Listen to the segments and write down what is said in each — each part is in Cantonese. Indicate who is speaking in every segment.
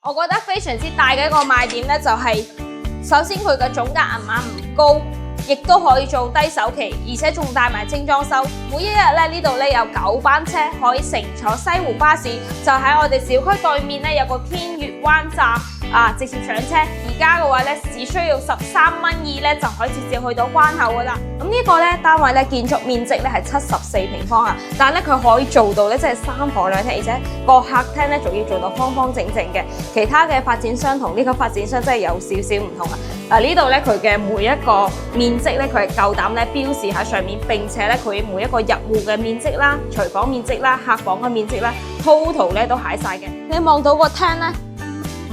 Speaker 1: 我覺得非常之大嘅一個賣點咧，就係首先佢嘅總價銀碼唔高，亦都可以做低首期，而且仲帶埋精裝修。每一日咧呢度咧有9班車可以乘坐西湖巴士，就喺我哋小區對面咧有個天悅灣站直接上車。而家嘅話咧只需要13.2蚊咧就可以直接去到關口噶啦。咁呢個咧單位咧建築面積咧係74平方啊，但係咧佢可以做到咧即係3房2廳，而且個客廳咧仲要做到方方正正嘅。其他嘅發展商同呢個發展商真係有少少唔同啊。呢度咧佢嘅每一個面積咧佢係夠膽咧標示喺上面，並且咧佢每一個入戶嘅面積啦、廚房面積啦、客房嘅面積啦 ，total 咧都寫晒嘅。你望到個廳咧，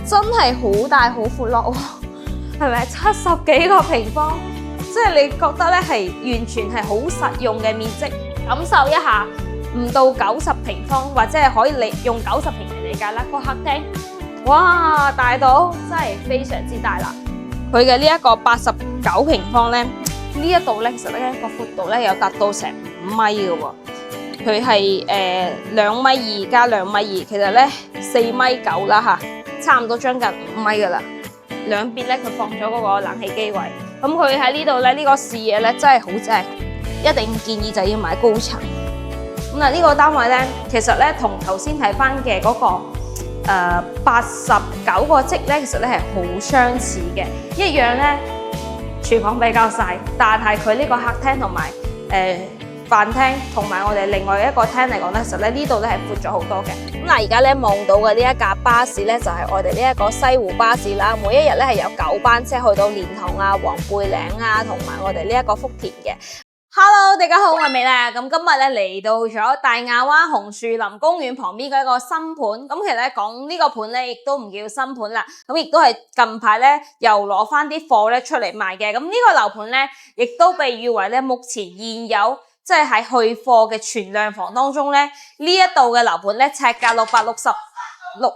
Speaker 1: 真係好大好闊落喎，係咪70幾個平方？即係你覺得咧係完全係好實用嘅面積，感受一下唔到90平方，或者係可以用90平嚟理解啦。個客廳，哇，大到真係非常之大啦！佢嘅呢一個89平方咧，呢一度咧其實咧個闊度咧有達到成5米嘅喎。佢係2.2米加2.2米，其實咧4.9米啦嚇，差唔多將近5米噶啦。兩邊咧佢放咗嗰個冷氣機位，咁佢喺呢度咧呢個視野咧真係好正，一定建議就要買高層。咁呢個單位咧，其實咧同頭先睇翻嘅嗰個89個積咧，其實咧係好相似嘅，一樣咧廚房比較細，但係佢呢個客廳同埋飯廳同埋我哋另外一個廳嚟講咧，其實咧呢度咧係闊咗好多嘅。咁而家咧望到嘅呢一架巴士咧，就係我哋呢一個西湖巴士啦。每一日咧係有9班車去到蓮塘啊、黃背嶺啊，同埋我哋呢一個福田嘅。Hello， 大家好，我係美麗。咁今日咧嚟到咗大亞灣紅樹林公園旁邊嘅一個新盤。咁其實咧講呢個盤咧，亦都唔叫新盤啦。咁亦都係近排咧又攞翻啲貨咧出嚟賣嘅。咁呢個樓盤咧，亦都被譽為咧目前現有即係喺去貨嘅存量房當中咧，呢一度嘅樓盤咧尺價666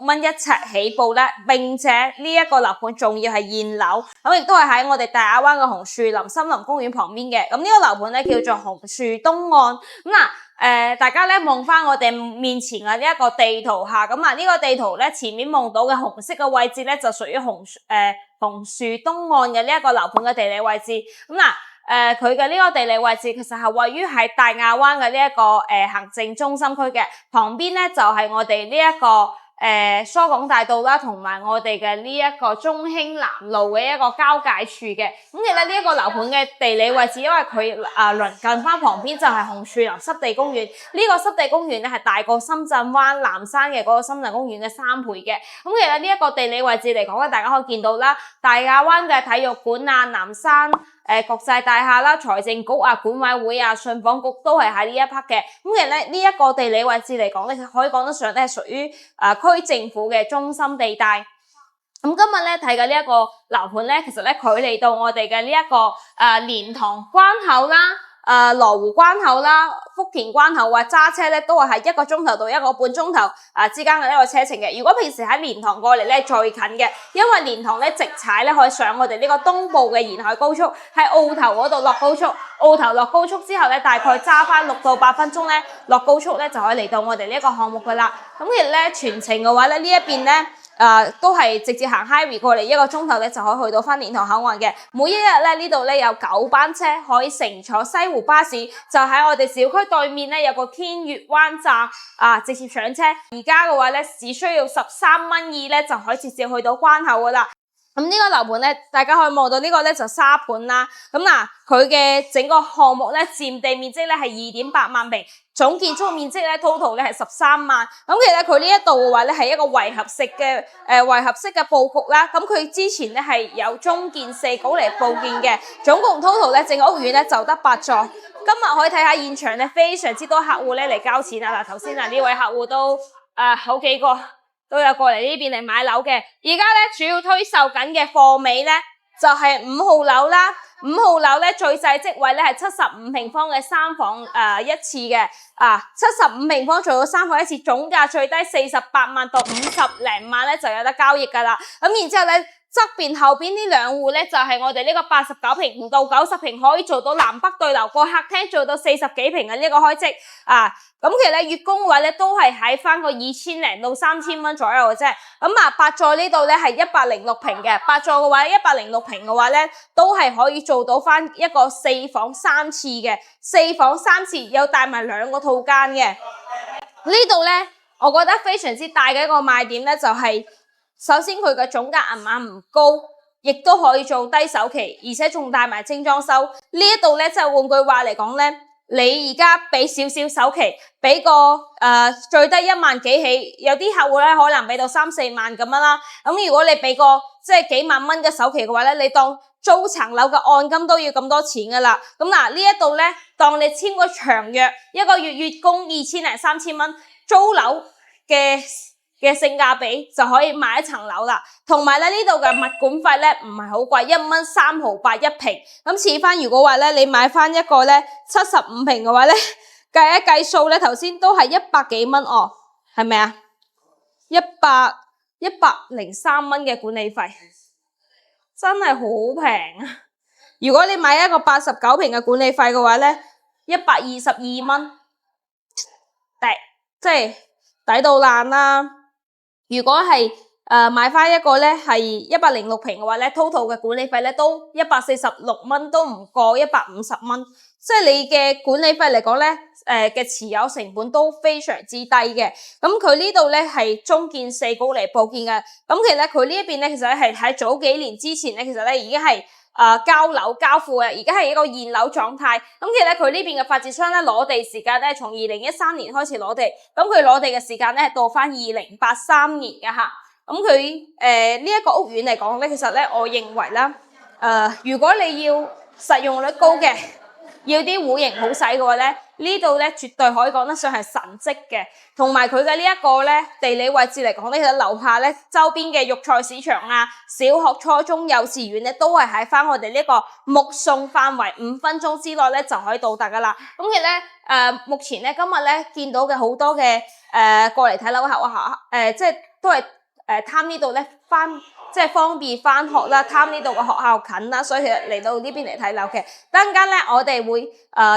Speaker 1: 蚊一尺起步咧，並且呢一個樓盤仲要係現樓，咁亦都係喺我哋大亞灣嘅紅樹林森林公園旁邊嘅。咁呢個樓盤咧叫做紅樹東岸。咁大家咧望翻我哋面前嘅呢一個地圖下，咁呢個地圖咧前面望到嘅紅色嘅位置咧就屬於紅樹東岸嘅呢一個樓盤嘅地理位置。咁佢嘅呢個地理位置其實係位於喺大亞灣嘅呢一個行政中心區嘅旁邊咧，就係我哋呢一個疏港大道啦，同埋我哋嘅呢一個中興南路嘅一個交界處嘅。咁其實呢一個樓盤嘅地理位置，因為佢鄰近翻旁邊就係紅樹林濕地公園。呢個濕地公園咧係大過深圳灣南山嘅嗰個深圳公園嘅3倍嘅。咁其實呢一個地理位置嚟講咧，大家可以見到啦，大亞灣嘅體育館啊、南山國際大廈啦、財政局啊、管委會啊、信訪局都係喺呢一 part 嘅。咁其實咧呢一個地理位置嚟講咧，可以講得上咧係屬於區政府嘅中心地帶。咁今日咧睇嘅呢一個樓盤咧，其實咧距離到我哋嘅呢一個蓮塘關口啦、羅湖關口啦、福田關口啊，揸車咧都係喺1個鐘頭到1個半鐘頭之間嘅一個車程嘅。如果平時喺蓮塘過嚟咧最近嘅，因為蓮塘咧直踩咧可以上我哋呢個東部嘅沿海高速，喺澳頭嗰度落高速，澳頭落高速之後咧大概揸翻6到8分鐘咧落高速咧就可以嚟到我哋呢一個項目噶啦。咁其實咧全程嘅話咧呢一邊咧都係直接行 highway 過嚟1個鐘頭咧就可以去到翻蓮塘口岸嘅。每一日咧呢度咧有9班車可以乘坐西湖巴士，就喺我哋小區對面咧有個天悅灣站直接上車。而家嘅話咧只需要13.2蚊咧就可以直接去到關口噶啦。咁呢個樓盤咧，大家可以望到呢個咧就沙盤啦。咁佢嘅整個項目咧佔地面積咧係2.8萬平，總建築面積咧 total 咧係13萬。咁其實佢呢一度嘅話咧係一個圍合式嘅佈局啦。咁佢之前咧係有中建4股嚟佈建嘅，總共 total 咧整個屋苑咧就得8座。今日可以睇下現場咧，非常之多客戶咧嚟交錢啦。頭先呢位客戶都好幾個都有過嚟呢邊嚟買樓嘅。而家咧主要推售緊嘅貨尾咧就係5號樓啦。5號樓咧最細職位咧係75平方嘅3房一次嘅，75平方做到3房一次，總價最低48萬到50零萬咧就有得交易噶啦。咁然之後咧側邊後邊呢兩戶咧就係我哋呢個89平到90平可以做到南北對流，個客廳做到40幾平嘅呢個開積啊。咁其實咧月供嘅話咧都係喺翻個2000零到3000蚊左右嘅啫。咁啊8座呢度咧係106平嘅，8座嘅話106平嘅話咧都係可以做到翻一個4房3廁嘅，4房3廁有帶埋2個套間嘅。呢度咧我覺得非常之大嘅一個賣點咧就係、首先佢嘅總價銀碼唔高，亦都可以做低首期，而且仲帶埋精裝修。呢一度咧即係換句話嚟講咧，你而家俾少少首期，俾個最低1萬幾起，有啲客戶咧可能俾到3、4萬咁樣啦。咁如果你俾個即係幾萬蚊嘅首期嘅話咧，你當租層樓嘅按金都要咁多錢噶啦。咁嗱呢一度咧，當你簽個長約，一個月月供2000零3000蚊，租樓嘅性價比就可以買一層樓啦，同埋咧呢度嘅物管費咧唔係好貴，1蚊3毫8一平。咁似翻如果話咧你買翻一個咧75平嘅話咧，計一計數咧頭先都係100幾蚊哦，係咪啊？103蚊嘅管理費，真係好平啊！如果你買一個89平嘅管理費嘅話咧，122蚊，即係抵到爛啦。如果係買翻一個咧係106平嘅話咧 ，total 嘅管理費咧都146蚊，都唔過150蚊。即係你嘅管理費嚟講咧，嘅持有成本都非常之低嘅。咁佢呢度咧係中建4高嚟報建嘅。咁其實佢呢一邊咧，其實咧係喺早幾年之前咧，其實咧已經係交樓交付嘅，而家係一個現樓狀態。咁其實咧佢呢邊嘅發展商咧攞地時間咧，從2013年開始攞地，咁佢攞地嘅時間咧到翻2083年嘅吓。咁佢呢一個屋苑嚟講咧，其實咧我認為啦，如果你要實用率高嘅，要啲戶型好使嘅話咧，呢度咧絕對可以講得上係神蹟嘅，同埋佢嘅呢一個咧地理位置嚟講咧，其實樓下咧周邊嘅育菜市場啊、小學、初中、幼稚園咧，都係喺翻我哋呢個目送範圍，5分鐘之內咧就可以到達噶啦。咁其實咧目前咧今日咧見到嘅好多嘅過嚟睇樓客話即係都係貪呢度咧即係方便翻學啦，貪呢度嘅學校近啦，所以其實嚟到呢邊嚟睇樓嘅。等陣間咧，我哋會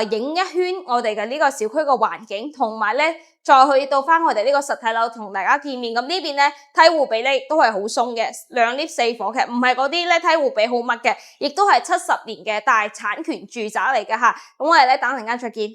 Speaker 1: 影一圈我哋嘅呢個小區嘅環境，同埋咧再去到翻我哋呢個實體樓同大家見面。咁呢邊咧梯戶比咧都係好鬆嘅，2 lift 4房嘅，唔係嗰啲咧梯戶比好密嘅，亦都係70年嘅大產權住宅嚟嘅吓。咁我哋咧等陣間再見。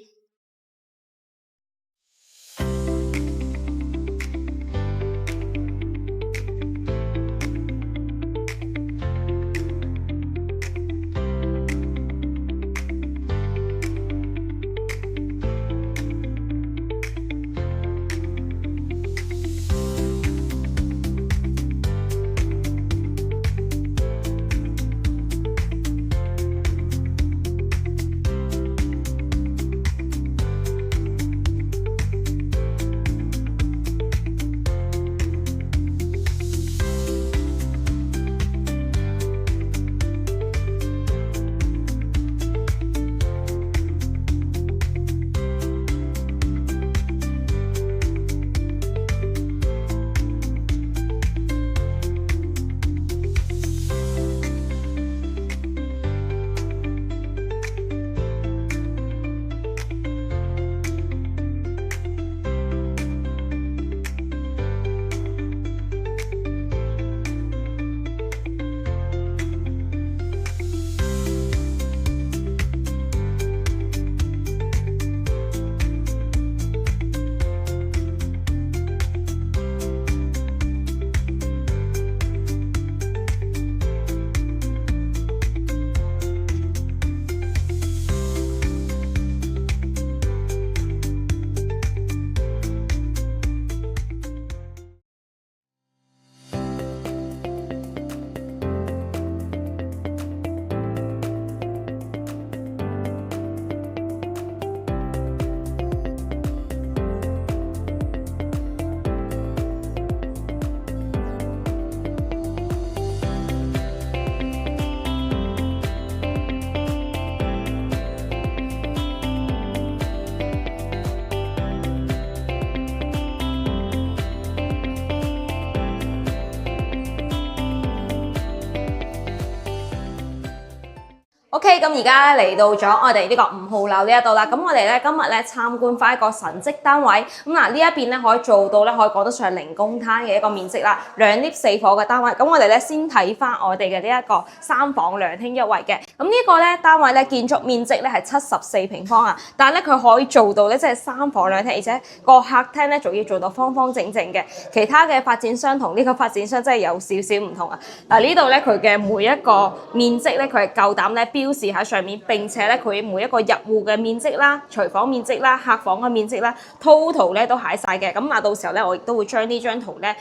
Speaker 1: OK，咁而家嚟到咗我哋呢個5號樓呢一度啦。咁我哋咧今日咧參觀翻一個神蹟單位。咁嗱呢一邊咧可以做到咧，可以講得上係零公攤嘅一個面積啦，2 lift 4房嘅單位。咁我哋咧先睇翻我哋嘅呢一個3房2廳1衛嘅。咁呢個咧單位咧建築面積咧係74平方啊，但係咧佢可以做到咧即係3房2廳，而且個客廳咧仲要做到方方正正嘅。其他嘅發展商同呢個發展商真係有少少唔同啊。嗱呢度咧佢嘅每一個面積咧佢係夠膽咧標示喺上面，並且咧佢每一個入戶嘅面積啦、廚房面積啦、客房嘅面積啦 ，total 咧都寫晒嘅。咁嗱，到時候咧我亦都會將呢張圖咧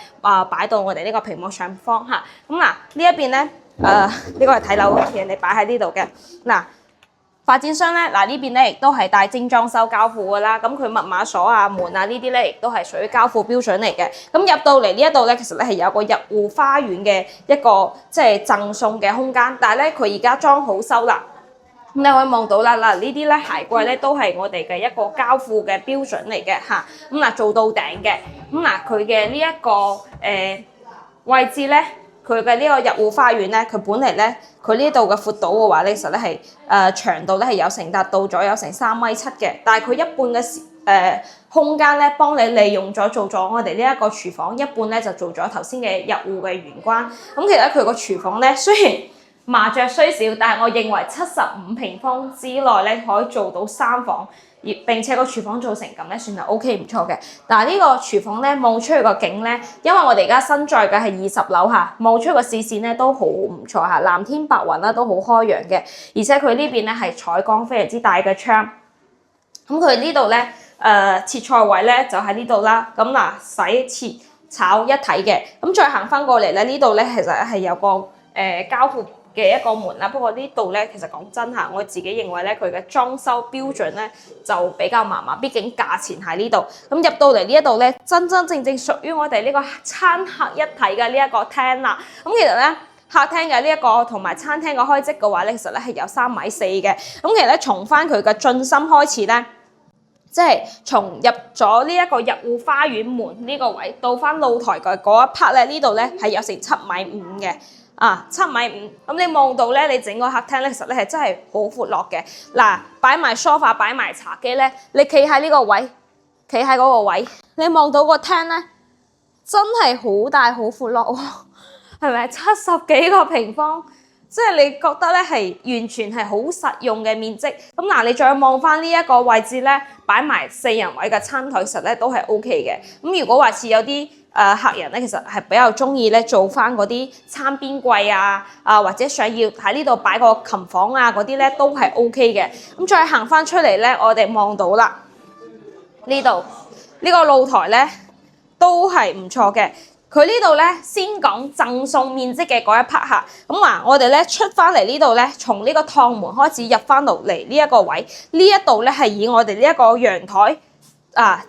Speaker 1: 擺到我哋呢個屏幕上方嚇。咁嗱呢一邊咧呢個係睇樓人哋擺喺呢度嘅嗱。發展商咧，嗱呢邊咧亦都係帶精裝修交付噶啦，咁佢密碼鎖啊、門啊呢啲咧，亦都係屬於交付標準嚟嘅。咁入到嚟呢一度咧，其實咧係有個入戶花園嘅一個即係贈送嘅空間，但係咧佢而家裝好修啦。咁你可以望到啦，嗱呢啲咧鞋櫃咧都係我哋嘅一個交付嘅標準嚟嘅嚇。咁嗱做到頂嘅，咁嗱佢嘅呢一個位置咧。佢嘅呢個入戶花園咧，佢本嚟咧，佢呢度嘅闊度嘅話咧，其實咧係長度咧係有成達到咗有成3.7米嘅，但係佢一半嘅空間咧，幫你利用咗做咗我哋呢一個廚房，一半咧就做咗頭先嘅入戶嘅玄關。咁其實佢個廚房咧，雖然麻雀雖小，但係我認為75平方之內咧可以做到3房。而並且個廚房做成咁咧，算係 OK 唔錯嘅。但係呢個廚房咧，望出去個景咧，因為我哋而家身在嘅係20樓嚇，望出去個視線咧都好唔錯嚇，藍天白雲啦都好開揚嘅。而且佢呢邊咧係採光非常之大嘅窗。咁佢呢度咧切菜位咧就喺呢度啦。咁嗱洗切炒一體嘅。咁再行翻過嚟咧，呢度咧其實係有個交付嘅一個門啦，不過呢度咧，其實講真嚇，我自己認為咧，佢嘅裝修標準咧就比較麻麻，畢竟價錢喺呢度。咁入到嚟呢一度咧，真真正正屬於我哋呢個餐客一體嘅呢一個廳啦。咁其實咧，客廳嘅呢一個同埋餐廳嘅開積嘅話咧，其實咧係有3.4米嘅。咁其實咧，從翻佢嘅進深開始咧，即係從入咗呢一個入戶花園門呢個位到翻露台嘅嗰一 part 咧，呢度咧係有成7.5米嘅。7.5米，咁你望到咧，你整個客廳咧，其實咧係真係好闊落嘅。嗱，擺埋梳化，擺埋茶几咧，你企喺呢個位，企喺嗰個位，你望到個廳咧，真係好大好闊落喎，係咪？70幾個平方，即係你覺得咧係完全係好實用嘅面積。咁嗱，你再望翻呢一個位置咧，擺埋4人位嘅餐台，其實咧都係 OK 嘅。咁如果話似有啲客人咧，其實係比較中意咧做翻嗰啲餐邊櫃啊，或者想要喺呢度擺個琴房啊嗰啲咧，都係 OK 嘅。咁再行翻出嚟咧，我哋望到啦，呢度呢個露台咧都係唔錯嘅。佢呢度咧先講贈送面積嘅嗰一 part 嚇，咁我哋咧出翻嚟呢度咧，從呢個趟門開始入翻到嚟呢一個位，呢一度咧係以我哋呢一個陽台。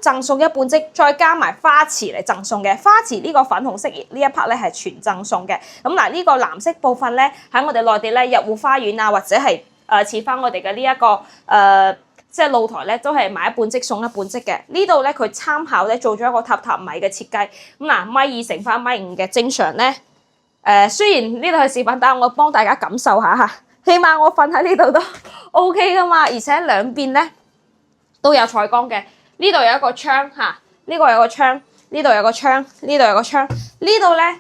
Speaker 1: 贈送一半積，再加埋花池嚟贈送嘅。花池呢個粉紅色呢一 part 咧係全贈送嘅。咁嗱呢個藍色部分咧喺我哋內地咧入戶花園啊，或者係似翻我哋嘅呢一個即係露台咧，都係買一半積送一半積嘅。呢度咧佢參考咧做咗一個榻榻米嘅設計。咁嗱1.2乘翻1.5嘅正常咧，雖然呢度係示範，但係我幫大家感受下嚇，起碼我瞓喺呢度都 OK 噶嘛。而且兩邊咧都有採光嘅。呢度有一個窗嚇，呢個有個窗，呢度有個窗，呢度有個窗，呢度咧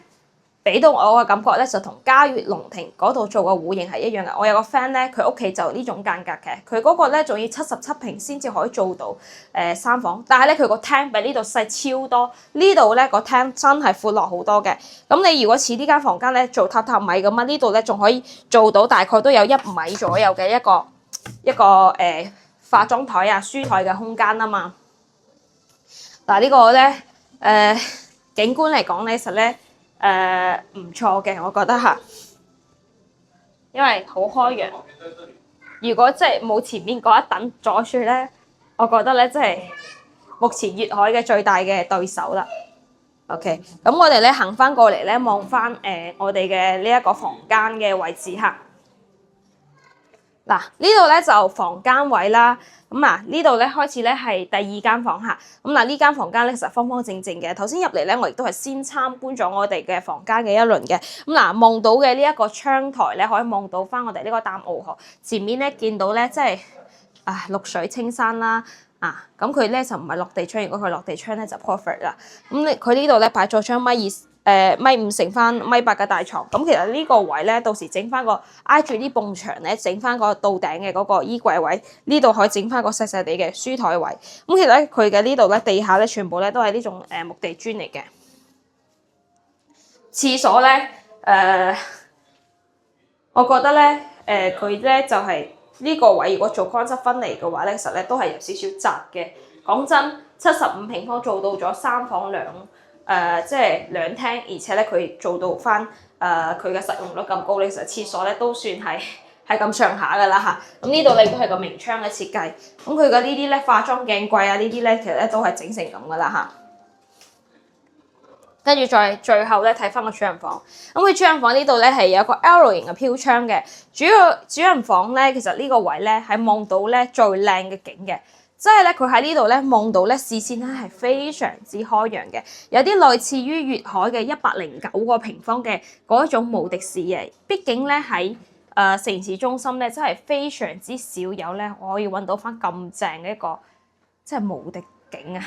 Speaker 1: 俾到我嘅感覺咧，就同嘉悅龍庭嗰度做嘅戶型係一樣嘅。我有個 friend 咧，佢屋企就呢種間隔嘅，佢嗰個咧仲要77平先至可以做到3房，但係咧佢個廳比呢度細超多，呢度咧個廳真係闊落好多嘅。咁你如果似呢間房間咧做榻榻米咁啊，呢度咧仲可以做到大概都有1米左右嘅一個化妝台啊、書台嘅空間啊嘛。嗱呢個咧景觀嚟講咧，其實咧唔錯嘅，我覺得嚇，因為好開揚。如果即係冇前面嗰一等阻住咧，我覺得咧即係目前粵海嘅最大嘅對手啦。OK，咁我哋咧行翻過嚟咧，望翻我哋嘅呢一個房間嘅位置嚇。嗱，呢度咧就房間位啦，咁啊呢度咧開始咧係第二間房嚇，咁嗱呢間房間咧其實方方正正嘅。頭先入嚟咧，我亦都係先參觀咗我哋嘅房間嘅一輪嘅，咁嗱望到嘅呢一個窗台咧，可以望到翻我哋呢個淡澳河，前面咧見到咧即係綠水青山啦，咁佢咧就唔係落地窗，如果佢落地窗咧就 perfect 啦。咁佢呢度咧擺咗張米5乘翻米8嘅大床，咁其實呢個位咧，到時整翻個挨住啲埲牆咧，整翻個到頂嘅嗰個衣櫃位，呢度可以整翻個細細地嘅書台位。咁其實咧，佢嘅呢度咧，地下咧全部咧都係呢種木地磚嚟嘅。廁所咧，我覺得咧，佢咧就係呢個位，如果做乾濕分離嘅話咧，其實咧都係有少少窄嘅。講真，75平方做到咗3房2。即係2廳，而且咧佢做到翻佢嘅實用率咁高咧，其實廁所咧都算係咁上下噶啦嚇。咁呢度咧都係個明窗嘅設計，咁佢嘅呢啲咧化妝鏡櫃啊，呢啲咧其實咧都係整成咁噶啦嚇。跟住再最後咧睇翻個主人房，咁佢主人房呢度咧係有一個 L 型嘅飄窗嘅。主人房咧其實呢個位咧係望到咧最靚嘅景嘅。即係咧，佢喺呢度咧望到咧視線咧係非常之開揚嘅，有啲類似於粵海嘅109個平方嘅嗰一種無敵視野。畢竟咧喺城市中心咧，真係非常之少有咧可以揾到翻咁正嘅一個即係無敵景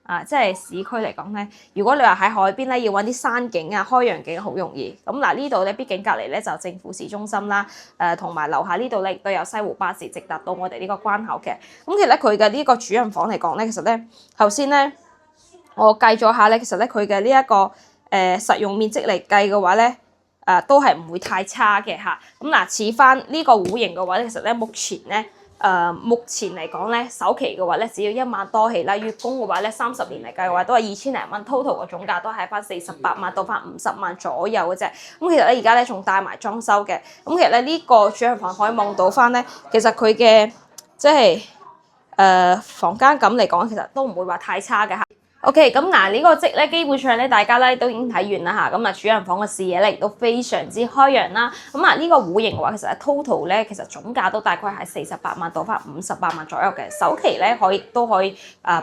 Speaker 1: 啊！即係市區嚟講咧，如果你話喺海邊咧要揾啲山景啊、開揚景好容易。咁嗱呢度咧，畢竟隔離咧就政府市中心啦，同埋樓下呢度咧亦都有西湖巴士直達到我哋呢個關口嘅。咁其實咧佢嘅呢個主人房嚟講咧，其實咧頭先咧我計咗下咧，其實咧佢嘅呢一個實用面積嚟計嘅話咧，都係唔會太差嘅嚇。咁嗱似翻呢個戶型嘅話咧，其實咧目前嚟講咧，首期嘅話咧，只要1萬多起啦。月供嘅話咧，30年嚟計嘅話都係2000零蚊，total 嘅總價都係翻48萬到翻50萬左右嘅啫。咁其實咧而家咧仲帶埋裝修嘅。咁其實咧呢個主人房可以望到翻咧，其實佢嘅即係房間感嚟講，其實都唔會話太差嘅嚇。OK，咁嗱呢個積咧，基本上咧大家咧都已經睇完啦嚇，咁主人房嘅視野咧亦都非常之開揚啦。咁呢個戶型嘅話，其實 total 咧其實總價都大概係48萬到翻58萬左右嘅，首期咧都可以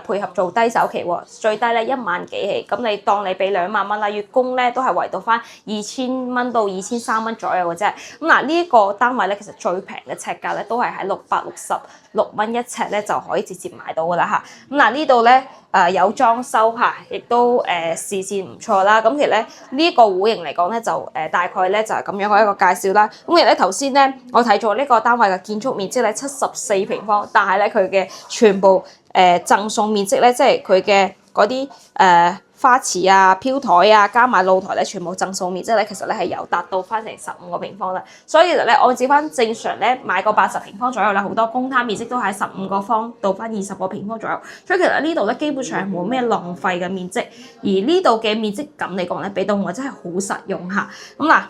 Speaker 1: 配合做低首期喎，最低咧1萬幾起，咁你當你俾2萬蚊啦，月供咧都係圍到翻2000蚊到2300蚊左右嘅啫。咁呢一個單位咧，其實最平嘅尺價咧都係喺666蚊一尺咧就可以直接買到噶啦嚇。咁呢度咧有裝修嚇，亦都視線唔錯啦。咁其實咧呢個戶型嚟講咧就大概咧就係咁樣嘅一個介紹啦。咁其實咧頭先咧我睇咗呢個單位嘅建築面積咧74平方，但係咧佢嘅全部贈送面積咧，即係佢嘅嗰啲花池啊、飄台啊，加埋露台咧，全部贈送面積咧，其實咧係有達到翻成15個平方啦。所以其實咧，按照翻正常咧買個80平方左右啦，好多公攤面積都係15個方到翻20個平方左右。所以其實呢度咧基本上係冇咩浪費嘅面積，而呢度嘅面積感嚟講咧，俾到我真係好實用嚇。咁嗱，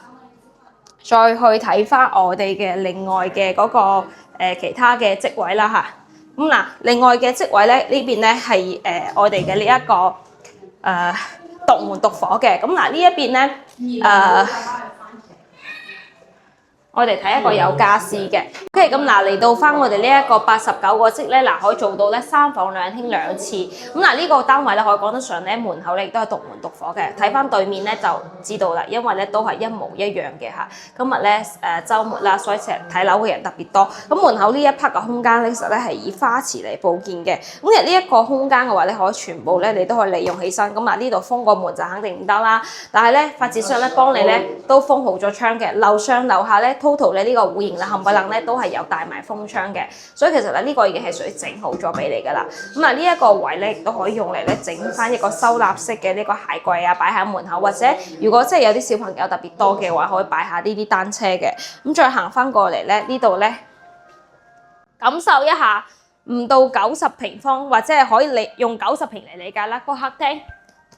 Speaker 1: 再去睇翻我哋嘅另外嘅嗰個其他嘅職位啦嚇。咁嗱，另外嘅職位咧呢邊咧係我哋嘅呢一個獨門獨火嘅。咁嗱呢一邊咧我哋睇一個有家私嘅。OK， 咁嗱嚟到翻我哋呢一個89個職咧，可以做到咧3房2廳2廁。咁嗱呢個單位咧可以講得上咧門口咧亦都係獨門獨火嘅。睇翻對面咧就知道啦，因為咧都係一模一樣嘅嚇。今日咧週末啦，所以成日睇樓嘅人特別多。咁門口呢一 part 嘅空間咧，其實咧係以花池嚟佈建嘅。咁其實呢一個空間嘅話咧，可以全部咧你都可以利用起身。咁嗱呢度封個門就肯定唔得啦，但係咧發展商咧幫你咧都封好咗窗嘅。樓上樓下咧 total 咧呢個戶型啦冚唪唥咧都係有帶埋封窗嘅，所以其實咧呢個已經係屬於整好咗俾你噶啦。咁呢一個位咧亦都可以用嚟咧整翻一個收納式嘅呢個鞋櫃啊，擺喺門口，或者如果即係有啲小朋友特別多嘅話，可以擺下呢啲單車嘅。咁再行翻過嚟咧，呢度咧感受一下唔到90平方，或者係可以用90平嚟理解啦。個客廳，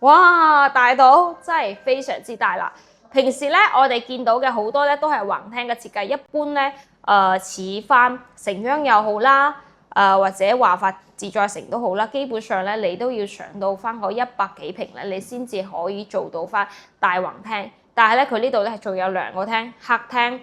Speaker 1: 哇，大到真係非常之大啦。平時咧，我哋見到嘅好多咧都係橫廳嘅設計，一般咧似翻城央又好啦，或者華發自在城都好啦，基本上咧你都要上到翻個100幾平咧，你先至可以做到翻大橫廳。但係咧佢呢度咧仲有2個廳，客廳、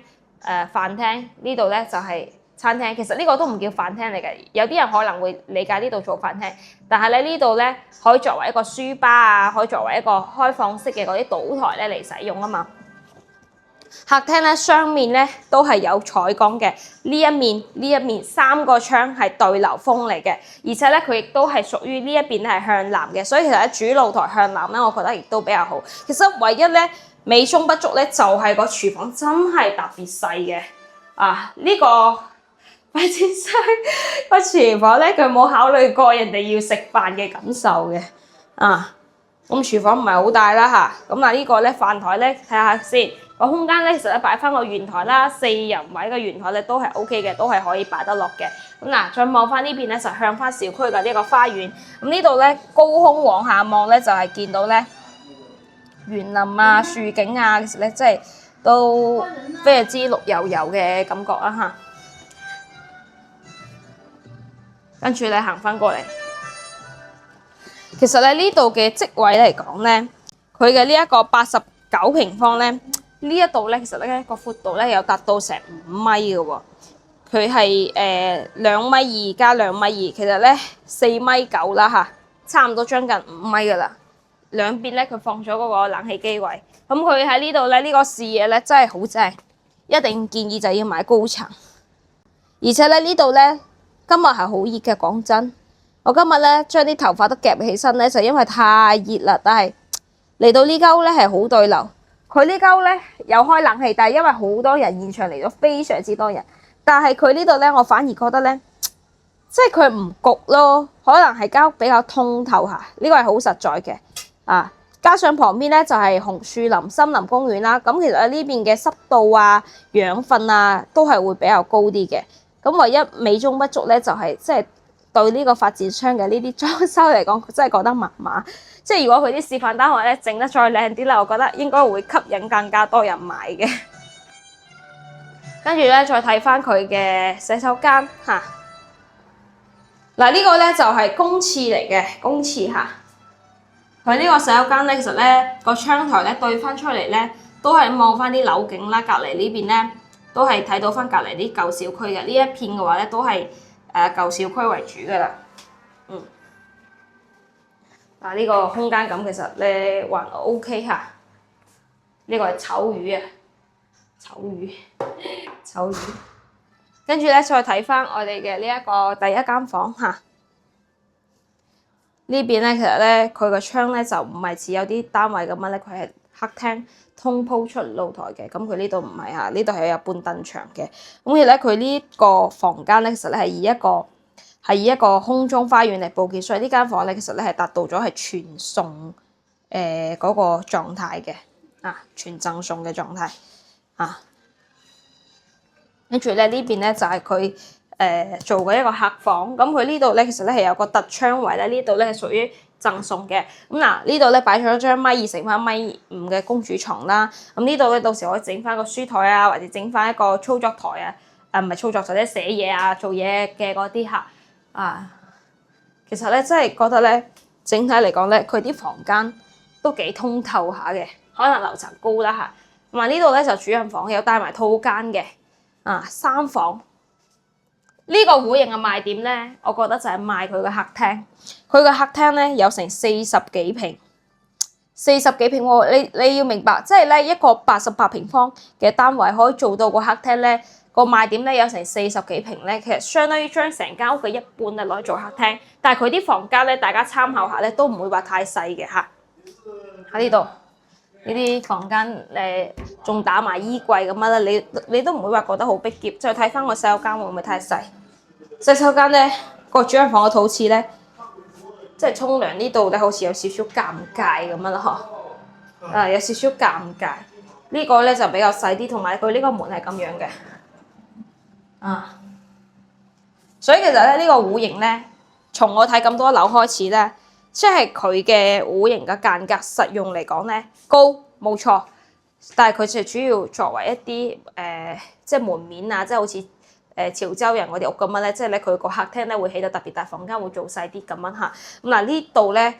Speaker 1: 飯廳呢度咧就係餐廳，其實呢個都唔叫飯廳嚟嘅。有啲人可能會理解呢度做飯廳，但係咧呢度咧可以作為一個書吧啊，可以作為一個開放式嘅嗰啲賭台咧嚟使用啊嘛。客廳咧雙面咧都係有採光嘅，呢一面3個窗係對流風嚟嘅，而且咧佢亦都係屬於呢一邊係向南嘅，所以其實咧主露台向南咧，我覺得亦都比較好。其實唯一咧美中不足咧就係個廚房真係特別細嘅啊！呢個快先生個廚房咧，佢冇考慮過人哋要食飯嘅感受嘅啊。咁廚房唔係好大啦嚇，咁嗱呢個咧飯台咧睇下先，個空間咧其實咧擺翻個圓台啦，4人位嘅圓台咧都係 OK 嘅，都係可以擺得落嘅。咁嗱，再望翻呢邊咧就向翻小區嘅呢個花園。咁呢度咧高空往下望咧就係見到咧園林啊、樹景啊，其實咧即係都非常之綠油油嘅感覺啊嚇。跟住你行翻過嚟。其實咧呢度嘅職位嚟講咧，佢嘅呢一個89平方咧，呢一度咧其實咧個闊度咧有達到成5米嘅喎，佢係2.2米加2.2米，其實咧4.9米啦嚇，差唔多將近5米嘅啦。兩邊咧佢放咗嗰個冷氣機位，咁佢喺呢度咧呢個視野咧真係好正，一定建議就要買高層。而且咧呢度咧今日係好熱嘅，講真。我今日咧將啲頭髮都夾起身咧，就因為太熱啦。但係嚟到呢間咧係好對流，佢呢間咧有開冷氣，但係因為好多人，現場嚟咗非常之多人，但係佢呢度咧我反而覺得咧，即係佢唔焗咯，可能係間屋比較通透下，呢個係好實在嘅啊。加上旁邊咧就係紅樹林、森林公園啦，咁其實呢邊嘅濕度啊、養分啊都係會比較高啲嘅。咁唯一美中不足咧就係即係。對呢個發展商嘅呢啲裝修嚟講，真係覺得麻麻。即係如果佢啲示範單位咧整得再靚啲咧，我覺得應該會吸引更加多人買嘅。跟住咧，再睇翻佢嘅洗手間嚇。嗱，呢個咧就係公廁嚟嘅公廁嚇。佢呢個洗手間咧，其實咧個窗台咧對翻出嚟咧，都係望翻啲樓景啦。隔離呢邊咧都係睇到翻隔離啲舊小區嘅呢一片嘅話咧，都係。舊小區為主㗎啦，嗱呢個空間感其實咧還 OK 嚇，呢個係醜魚啊，醜魚，跟住咧再睇翻我哋嘅呢一個第一間房嚇，呢邊咧其實咧佢個窗咧就唔係似有啲單位咁樣咧，佢係客廳通鋪出露台嘅，咁佢呢度唔係嚇，呢度係有半凳牆嘅。咁其實咧佢呢個房間咧，其實咧係以一個空中花園嚟佈建，所以呢間房咧其實咧係達到咗係全送嗰個狀態嘅全贈送嘅狀態啊。跟住咧呢邊咧就係佢做嘅一個客房，咁佢呢度咧其實咧係有個突窗位咧，呢度咧係屬於贈送嘅。咁嗱，呢度咧擺咗張1.2乘翻1.5米嘅公主床啦。咁呢度咧到時可以整翻個書台啊，或者整翻一個操作台啊，唔係操作台，即係寫嘢啊、做嘢嘅嗰啲客啊。其實咧真係覺得咧，整體嚟講咧，佢啲房間都幾通透下嘅，可能樓層高啦嚇。同埋呢度咧就主人房，有帶埋套間嘅3房。呢個戶型嘅賣點咧，我覺得就係賣佢嘅客廳。佢嘅客廳咧有成40幾平喎。你要明白，即係咧一個88平方嘅單位可以做到個客廳咧，個賣點咧有成40幾平咧，其實相當於將成間屋嘅一半咧攞去做客廳。但係佢啲房間咧，大家參考下咧，都唔會話太細嘅嚇。喺呢度呢啲房間仲打埋衣櫃咁樣啦，你都唔會話覺得好逼仄。再睇翻個洗手間會唔會太細？洗手間咧個主人房嘅肚廁咧，即係沖涼呢度咧，好似有少少尷尬咁樣啦嗬。有少少尷尬。呢個咧就比較細啲，同埋佢呢個門係咁樣嘅。所以其實咧呢個戶型咧，從我睇咁多樓開始咧，即係佢嘅戶型嘅間隔實用嚟講咧高冇錯，但係佢就主要作為一啲即係門面啊，即係好似潮州人嗰啲屋咁樣咧，即係咧佢個客廳咧會起到特別大，房間會做細啲咁樣嚇。咁嗱呢度咧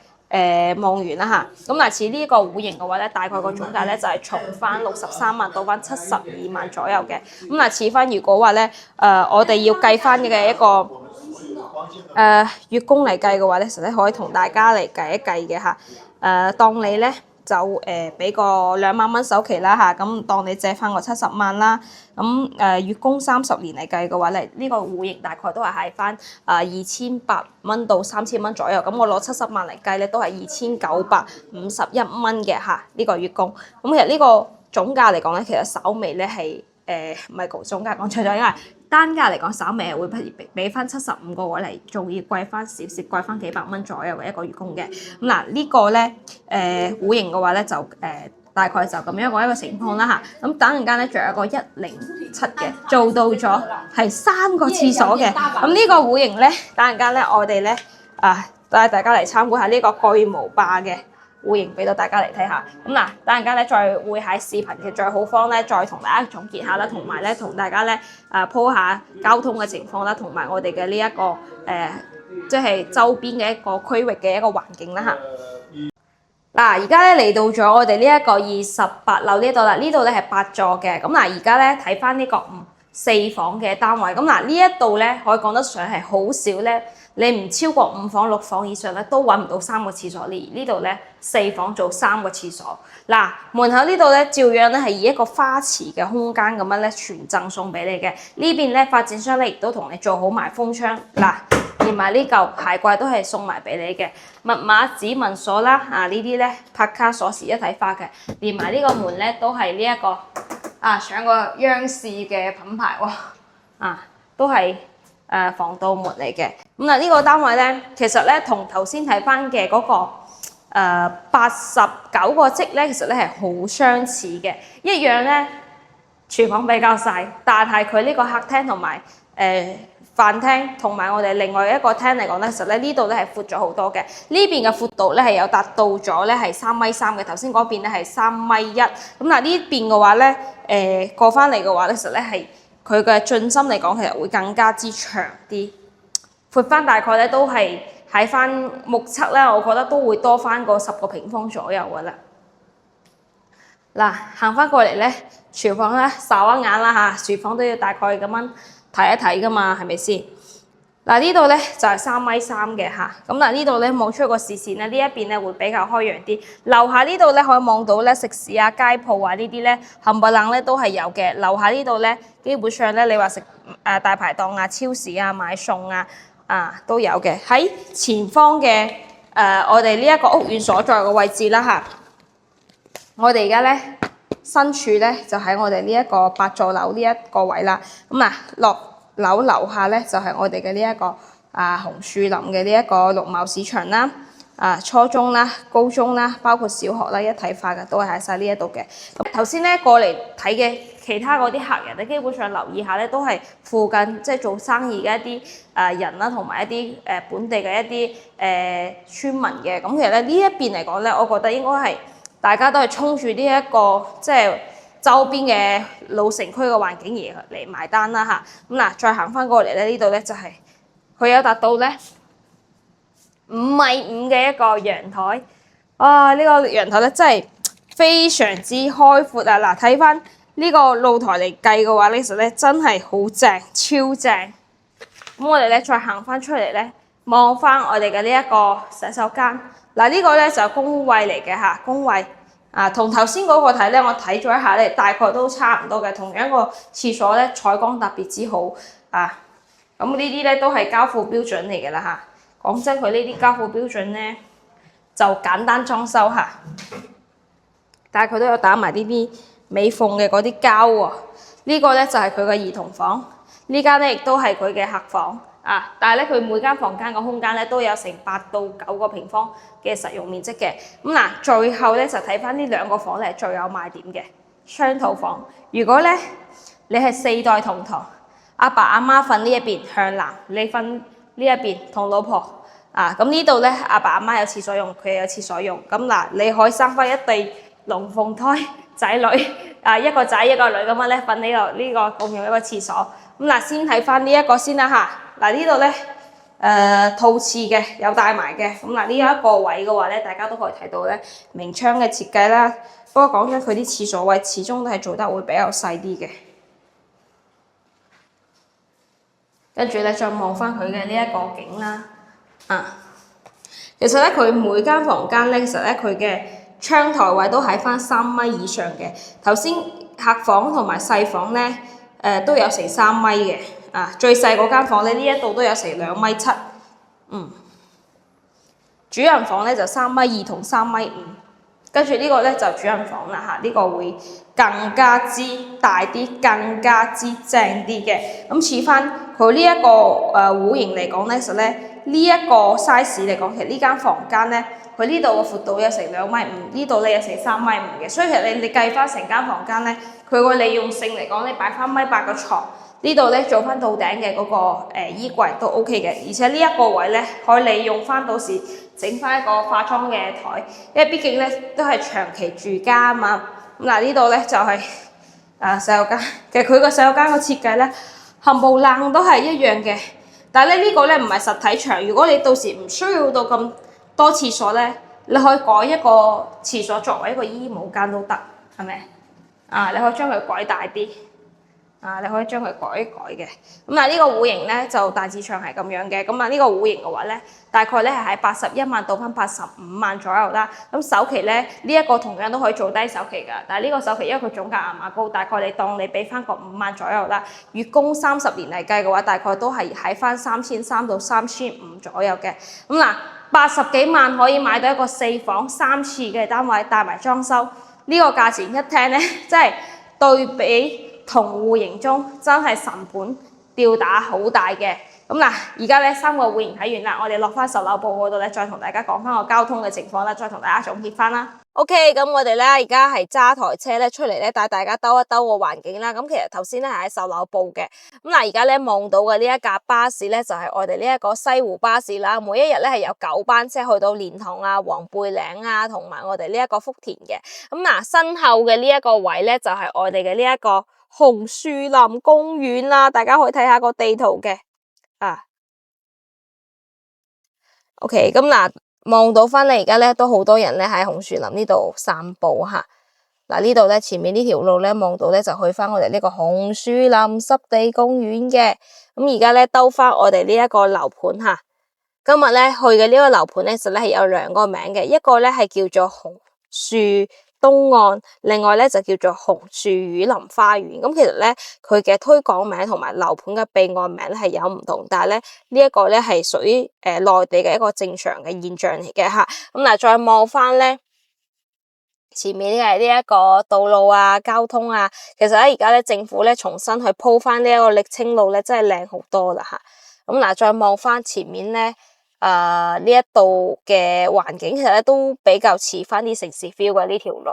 Speaker 1: 望完啦嚇。咁嗱，似呢個戶型嘅話咧，大概個總價咧就係從翻63萬到翻72萬左右嘅。咁嗱，似翻如果話咧我哋要計翻嘅一個月供嚟計嘅話咧，實咧可以同大家嚟計一計嘅嚇。當你咧就俾個2萬蚊首期啦嚇，咁當你借翻個70萬啦，咁月供30年嚟計嘅話咧，呢個戶型大概都係喺翻2800蚊到3000蚊左右，咁我攞70萬嚟計咧都係2951蚊嘅嚇，呢個月供。咁其實呢個總價嚟講咧，其實稍微咧係唔係總價講錯咗，因為單價嚟講，稍微係會俾翻75個位嚟，仲要貴翻少少，貴翻幾百蚊左右嘅一個月供嘅。咁嗱，呢個咧戶型嘅話咧就大概就咁樣一個情況啦嚇。咁等陣間咧仲有一個107嘅，做到咗係3個廁所嘅。咁呢個戶型咧，等陣間咧我哋咧帶大家嚟參觀下呢個巨無霸嘅戶型俾到大家嚟睇下。咁嗱，等陣間咧再會喺視頻嘅最好方咧，再同大家總結下啦，同埋咧同大家咧鋪下交通嘅情況啦，同埋我哋嘅呢一個即係周邊嘅一個區域嘅一個環境啦嚇。嗱，而家咧嚟到咗我哋呢一個28樓呢度啦，呢度咧係8座嘅。咁嗱，而家咧睇翻呢個4房嘅單位。咁嗱，呢一度咧可以講得上係好少咧。你唔超過5房6房以上咧，都揾唔到3個廁所。呢度咧4房做3個廁所。嗱，門口呢度咧照樣咧係以一個花池嘅空間咁樣咧全贈送俾你嘅。呢邊咧發展商咧亦都同你做好埋封窗。嗱，連埋呢嚿鞋櫃都係送埋俾你嘅。密碼指紋鎖啦，呢啲咧拍卡鎖匙一體化嘅。連埋呢個門咧都係呢一個上個央視嘅品牌喎，都係。防盜門嚟嘅。咁嗱，呢個單位咧，其實咧同頭先睇翻嘅嗰個89個積咧，其實咧係好相似嘅，一樣咧廚房比較細，但係佢呢個客廳同埋飯廳同埋我哋另外一個廳嚟講咧，其實咧呢度咧係闊咗好多嘅。呢邊嘅闊度咧係有達到咗咧係3.3米嘅，頭先嗰邊咧係3.1米。咁嗱呢邊嘅話咧，過翻嚟嘅話咧，其實咧係。佢嘅進深嚟講，其實會更加之長啲，闊翻大概咧都係喺翻目測咧，我覺得都會多翻個10個平方左右噶啦。嗱，行翻過嚟咧，廚房咧睄一眼啦嚇，廚房都要大概咁樣睇一睇噶嘛，係咪先？嗱，呢度咧就係3.3米嘅嚇，咁嗱呢度咧望出個視線咧，呢一邊咧會比較開揚啲。樓下呢度咧可以望到咧食肆啊、街鋪啊呢啲咧冚唪唥咧都係有嘅。樓下呢度咧基本上咧你話食大排檔啊、超市啊、買餸啊都有嘅。喺前方嘅我哋呢一個屋苑所在嘅位置啦嚇，我哋而家咧身處咧就喺我哋呢一個8座樓呢一個位啦。咁落樓樓下咧就係我哋嘅呢一個紅樹林嘅呢一個綠貿市場啦，初中啦、高中啦，包括小學啦，一體化嘅都係喺晒呢一度嘅。咁頭先咧過嚟睇嘅其他嗰啲客人咧，基本上留意下咧，都係附近即係做生意嘅一啲人啦，同埋一啲本地嘅一啲村民嘅。咁其實咧呢一邊嚟講咧，我覺得應該係大家都係衝住呢一個即係周邊嘅老城區嘅環境而嚟埋單啦嚇。咁嗱，再行翻過嚟咧，呢度咧就係佢有達到咧5.5米嘅一個陽台。呢個陽台咧真係非常之開闊啊！嗱，睇翻呢個露台嚟計嘅話咧，其實咧真係好正，超正。咁我哋咧再行翻出嚟咧，望翻我哋嘅呢一個洗手間。嗱，呢個咧就係公衛嚟嘅嚇，公衛。同頭先嗰個睇咧，我睇咗一下咧，大概都差唔多嘅。同樣個廁所咧，採光特別之好咁呢啲咧都係交付標準嚟嘅啦嚇。講真，佢呢啲交付標準咧就簡單裝修嚇，但係佢都有打埋呢啲美縫嘅嗰啲膠喎。呢個咧就係佢嘅兒童房，呢間咧亦都係佢嘅客房。但係咧，佢每間房間嘅空間咧都有成8到9個平方嘅實用面積嘅。咁嗱，最後咧就睇翻呢2個房咧最有賣點嘅雙套房。如果咧你係4代同堂，阿爸阿媽瞓呢一邊向南，你瞓呢一邊同老婆咁呢度咧阿爸阿媽有廁所用，佢有廁所用。咁嗱，你可以生翻一對龍鳳胎仔女一個仔一個女咁樣咧瞓呢個共用一個廁所。咁嗱，先睇翻呢一個先啦嚇。嗱，呢度咧套廁嘅，有帶埋嘅。咁嗱呢一個位嘅話咧，大家都可以睇到咧明窗嘅設計啦。不過講真，佢啲廁所位始終都係做得會比較細啲嘅。跟住咧，再望翻佢嘅呢一個景啦。其實咧，佢每間房間咧，其實咧佢嘅窗台位都喺翻3米以上嘅。頭先客房同埋細房咧，都有成3米嘅。最細嗰間房咧，呢一度都有成2.7米。主人房咧就3.2米同3.5米。跟住呢個咧就主人房啦嚇，呢個會更加之大啲，更加之正啲嘅。咁似翻佢呢一個戶型嚟講咧，其實咧呢一個 size 嚟講，其實呢間房間咧，佢呢度嘅闊度有成2.5米，呢度咧有成3.5米嘅。所以其實你計翻成間房間咧，佢個利用性嚟講，你擺翻1.8米嘅床，呢度咧做翻到頂嘅嗰個衣櫃都 OK 嘅。而且呢一個位咧可以利用翻到時整翻一個化妝嘅台，因為畢竟咧都係長期住家啊嘛。咁嗱呢度咧就係洗手間，其實佢個洗手間個設計咧冚唪唥都係一樣嘅。但係咧呢個咧唔係實體牆，如果你到時唔需要到咁多廁所咧，你可以改一個廁所作為一個衣帽間都得，係咪？你可以將佢改大啲。你可以將佢改一改嘅。咁嗱呢個戶型咧就大致上係咁樣嘅。咁呢個戶型嘅話咧，大概咧係喺81萬到翻85萬左右啦。咁首期咧呢一個同樣都可以做低首期㗎。但係呢個首期因為佢總價亞碼高，大概你當你俾翻個5萬左右啦。月供30年嚟計嘅話，大概都係喺翻3300到3500左右嘅。咁嗱80幾萬可以買到一個4房3廁嘅單位，帶埋裝修。呢個價錢一聽咧，即係對比同戶型中真係成本吊打好大嘅。咁嗱，而家咧3個戶型睇完啦，我哋落翻售樓部嗰度咧，再同大家講翻個交通嘅情況啦，再同大家總結翻啦。OK， 咁我哋咧而家係揸台車咧出嚟咧，帶大家兜一兜個環境啦。咁其實頭先咧係喺售樓部嘅。咁嗱，而家咧望到嘅呢一架巴士咧，就係我哋呢一個西湖巴士啦。每一日咧係有9班車去到蓮塘啊、黃背嶺啊，同埋我哋呢一個福田嘅。咁嗱，身後嘅呢一個位咧，就係我哋嘅呢一個紅樹林公園啦。大家可以睇下個地圖嘅。OK， 咁嗱。望到翻嚟而家咧都好多人咧喺紅樹林呢度散步吓。嗱呢度咧前面呢條路咧望到咧就去翻我哋呢個紅樹林濕地公園嘅。咁而家咧兜翻我哋呢一個樓盤吓。今日咧去嘅呢個樓盤咧，實咧係有2個名嘅，一個咧係叫做紅樹東岸，另外咧就叫做紅樹雨林花園。咁其實咧佢嘅推廣名同埋樓盤嘅備案名咧係有唔同，但係咧呢一個咧係屬於內地嘅一個正常嘅現象嚟嘅吓。咁嗱，再望翻咧前面嘅呢一個道路啊、交通啊，其實咧而家咧政府咧重新去鋪翻呢一個瀝青路咧，真係靚好多啦吓。咁嗱，再望翻前面咧。呢一度嘅環境其實咧都比較似翻啲城市 feel 嘅呢條路。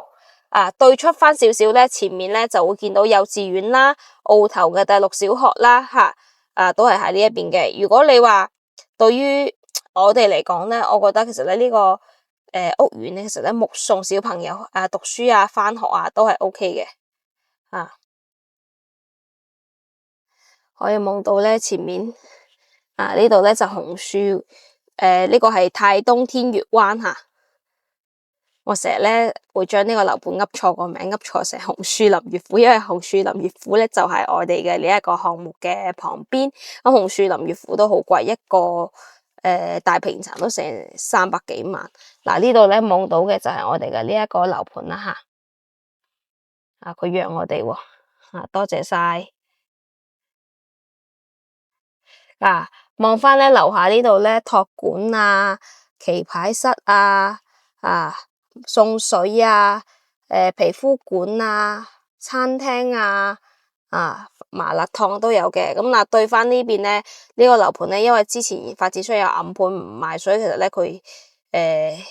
Speaker 1: 對出翻少少咧，前面咧就會見到幼稚園啦、澳頭嘅第6小學啦，都係喺呢一邊嘅。如果你話對於我哋嚟講咧，我覺得其實咧呢個屋苑咧，其實咧目送小朋友讀書啊、翻學啊都係 OK 嘅。可以望到咧前面呢度咧就紅樹。呢個係泰東天悦灣吓，我成日咧會將呢個樓盤噏錯個名，噏錯成紅樹林悅府，因為紅樹林悅府咧就係我哋嘅呢一個項目嘅旁邊。咁紅樹林悅府都好貴，一個大平層都成300幾萬。嗱呢度咧望到嘅就係我哋嘅呢一個樓盤啦吓，佢讓我哋多謝晒。望翻咧樓下呢度咧托管啊、棋牌室啊、送水啊、皮膚館啊、餐廳啊、麻辣燙都有嘅。咁嗱對翻呢邊咧呢個樓盤咧，因為之前發展商有暗盤唔賣，所以其實咧佢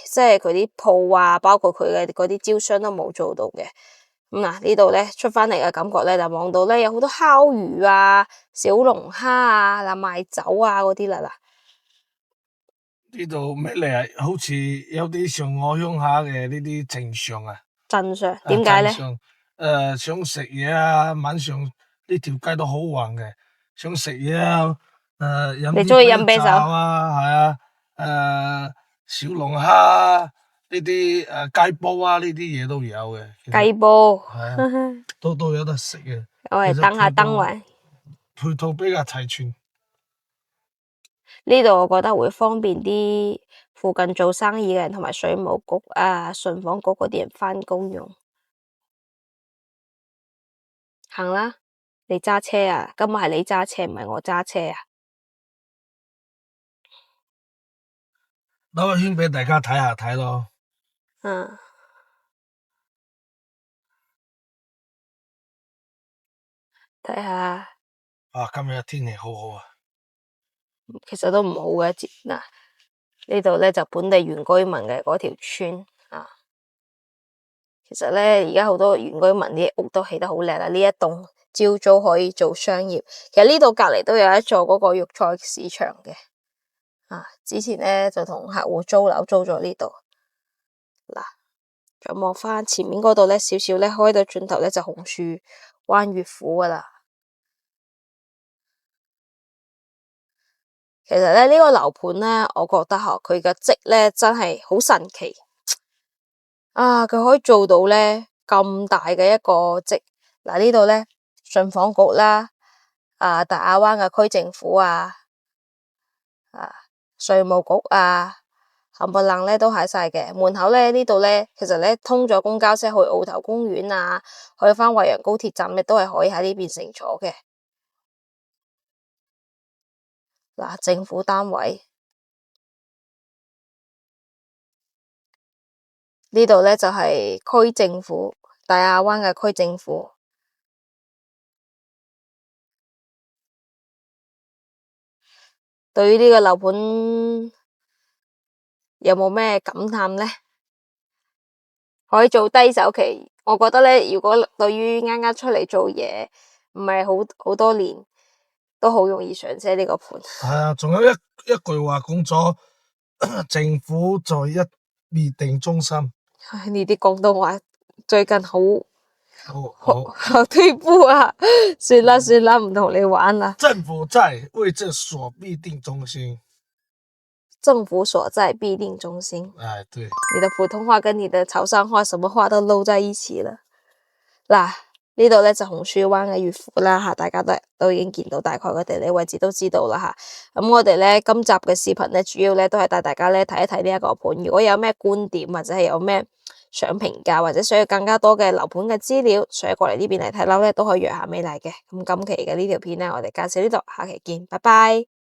Speaker 1: 即係佢啲鋪啊，包括佢嘅嗰啲招商都冇做到嘅。咁嗱呢度咧出翻嚟嘅感覺咧，就望到咧有好多烤魚啊、小龍蝦啊、賣酒啊嗰啲啦嗱。
Speaker 2: 呢度咩嚟啊？好似有啲上我鄉下嘅呢啲正常啊。
Speaker 1: 鎮上點解咧？
Speaker 2: 想食嘢啊，晚上呢條街都好旺嘅，想食嘢啊，飲
Speaker 1: 你中意飲啤
Speaker 2: 啤
Speaker 1: 酒？
Speaker 2: 啊，係啊，小龍蝦啊，呢啲雞煲啊，呢啲嘢都有嘅。其實
Speaker 1: 雞煲，
Speaker 2: 係啊，都有得食嘅。
Speaker 1: 我
Speaker 2: 其實
Speaker 1: 哋登下燈位。
Speaker 2: 配套比較齊全。
Speaker 1: 呢度我覺得會方便啲附近做生意嘅人同埋水務局啊、順房局嗰啲人返工用。行啦，你揸車啊？今日係你揸車，唔係我揸車啊？
Speaker 2: 兜個圈俾大家睇下睇咯。
Speaker 1: 嗯，睇下，
Speaker 2: 啊，今日天氣好好啊。
Speaker 1: 其實都唔好嘅。嗱，呢度咧就本地原居民嘅嗰條村啊。其實咧，而家好多原居民啲屋都起得好靚啦。呢一棟朝早可以做商業。其實呢度隔籬都有一座嗰個肉菜市場嘅。啊，之前咧就同客戶租樓租咗呢度。嗱，再望翻前面嗰度咧，少少咧開到轉頭咧就紅樹灣樂府噶啦。其實咧呢個樓盤咧，我覺得佢嘅積咧真係好神奇啊！佢可以做到咧咁大嘅一個積。嗱，呢度咧順房局啦，大亞灣嘅區政府啊，稅務局啊，冚唪唥咧都喺晒嘅。門口咧呢度咧，其實咧通咗公交車去澳頭公園啊，去翻惠陽高鐵站咧，都係可以喺呢邊乘坐嘅。嗱，政府單位呢度咧就係區政府，大亞灣嘅區政府。對於呢個樓盤有冇咩感嘆呢？可以做低首期，我覺得咧，如果對於啱啱出嚟做嘢唔係好多年，都好容易上車呢個盤。
Speaker 2: 係啊，仲有一句話講咗，政府在一必定中心。
Speaker 1: 呢啲廣東話最近好退步啊！算啦，唔同你玩啦。
Speaker 2: 政府在位置所必定中心。
Speaker 1: 政府所在必定中心。
Speaker 2: 哎，對。
Speaker 1: 你的普通話跟你的潮汕話，什麼話都撈在一起了。嗱，呢度咧就紅樹灣嘅樂府啦吓，大家都已經見到大概嘅地理位置都知道啦吓。咁我哋咧今集嘅視頻咧，主要咧都係帶大家咧睇一睇呢一個盤。如果有咩觀點或者係有咩想評價或者想要更加多嘅樓盤嘅資料，想過嚟呢邊嚟睇樓咧，都可以約下美麗嘅。咁今期嘅呢條片咧，我哋介紹呢度，下期見，拜拜。